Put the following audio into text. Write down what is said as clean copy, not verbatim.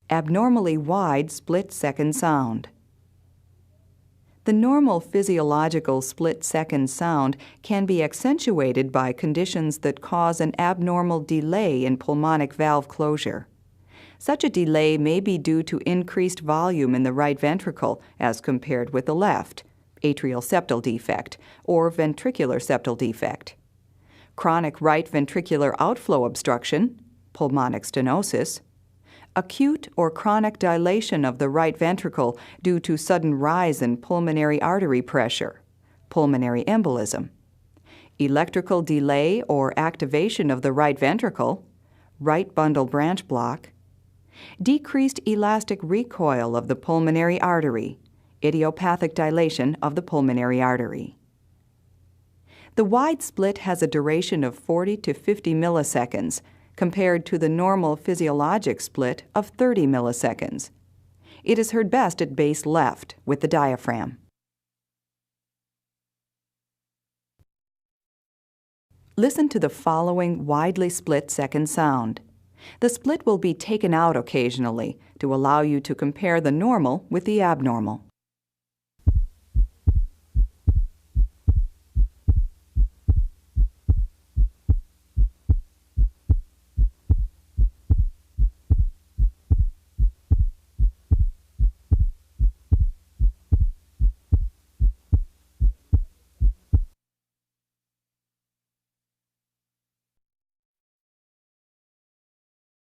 Abnormally wide split-second sound. The normal physiological split-second sound can be accentuated by conditions that cause an abnormal delay in pulmonic valve closure. Such a delay may be due to increased volume in the right ventricle as compared with the left, atrial septal defect, or ventricular septal defect. Chronic right ventricular outflow obstruction, pulmonic stenosis, acute or chronic dilation of the right ventricle due to sudden rise in pulmonary artery pressure, pulmonary embolism, electrical delay or activation of the right ventricle, right bundle branch block, decreased elastic recoil of the pulmonary artery, idiopathic dilation of the pulmonary artery. The wide split has a duration of 40 to 50 milliseconds, compared to the normal physiologic split of 30 milliseconds. It is heard best at base left with the diaphragm. Listen to the following widely split second sound. The split will be taken out occasionally to allow you to compare the normal with the abnormal.